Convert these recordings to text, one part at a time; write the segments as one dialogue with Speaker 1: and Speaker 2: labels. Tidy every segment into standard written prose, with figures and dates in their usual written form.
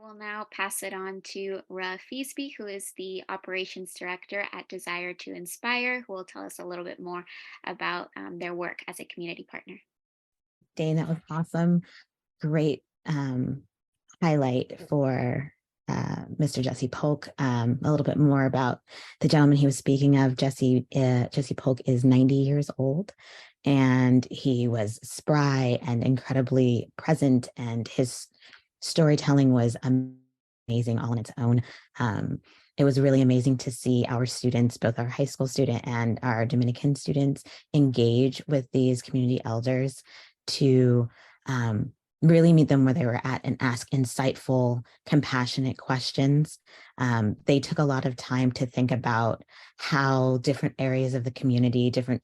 Speaker 1: I will now pass it on to Ra Feasby, who is the Operations Director at Desire to Inspire, who will tell us a little bit more about their work as a community partner.
Speaker 2: Dane, that was awesome. Great highlight for Mr. Jesse Polk. A little bit more about the gentleman he was speaking of. Jesse Polk is 90 years old, and he was spry and incredibly present, and his storytelling was amazing all on its own. It was really amazing to see our students, both our high school student and our Dominican students, engage with these community elders to really meet them where they were at and ask insightful, compassionate questions. They took a lot of time to think about how different areas of the community, different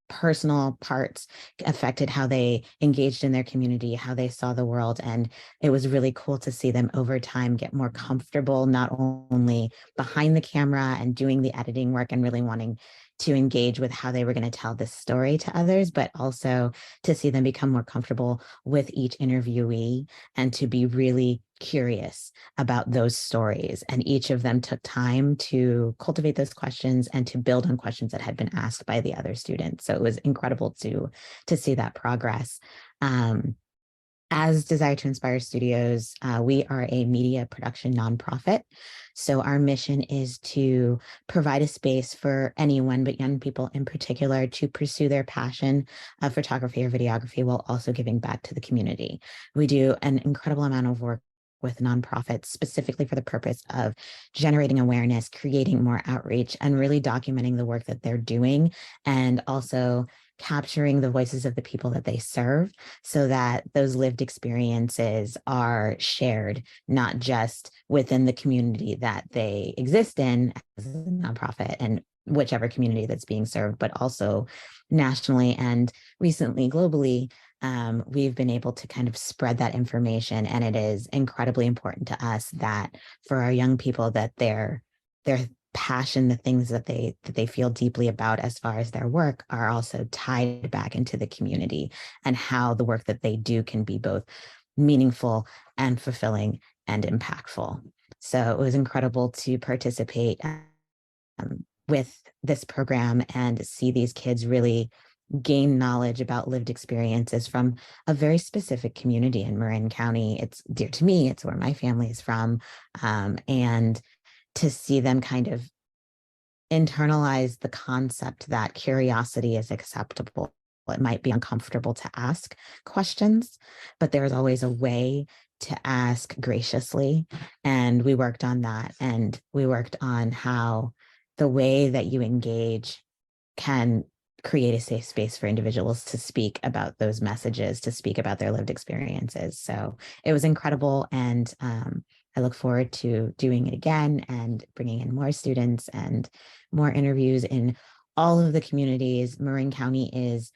Speaker 2: personal parts affected how they engaged in their community, how they saw the world. And it was really cool to see them over time get more comfortable, not only behind the camera and doing the editing work and really wanting to engage with how they were going to tell this story to others, but also to see them become more comfortable with each interviewee and to be really curious about those stories. And each of them took time to cultivate those questions and to build on questions that had been asked by the other students. So it was incredible to see that progress. As Desire to Inspire Studios, we are a media production nonprofit. So our mission is to provide a space for anyone, but young people in particular, to pursue their passion of photography or videography while also giving back to the community. We do an incredible amount of work with nonprofits specifically for the purpose of generating awareness, creating more outreach, and really documenting the work that they're doing, and also capturing the voices of the people that they serve so that those lived experiences are shared, not just within the community that they exist in as a nonprofit and whichever community that's being served, but also nationally and recently globally. We've been able to kind of spread that information, and it is incredibly important to us that for our young people that their passion, the things that they feel deeply about as far as their work, are also tied back into the community, and how the work that they do can be both meaningful and fulfilling and impactful. So it was incredible to participate with this program and see these kids really gain knowledge about lived experiences from a very specific community in Marin County. It's dear to me. It's where my family is from. And to see them kind of internalize the concept that curiosity is acceptable. It might be uncomfortable to ask questions, but there's always a way to ask graciously. And we worked on that. And we worked on how the way that you engage can create a safe space for individuals to speak about those messages, to speak about their lived experiences. So it was incredible. And I look forward to doing it again and bringing in more students and more interviews in all of the communities. Marin County is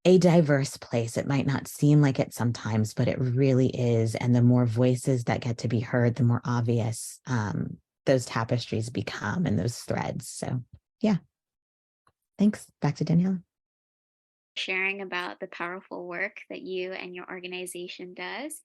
Speaker 2: a diverse place. It might not seem like it sometimes, but it really is. And the more voices that get to be heard, the more obvious those tapestries become and those threads. So yeah. Thanks. Back to Daniela.
Speaker 1: Sharing about the powerful work that you and your organization does.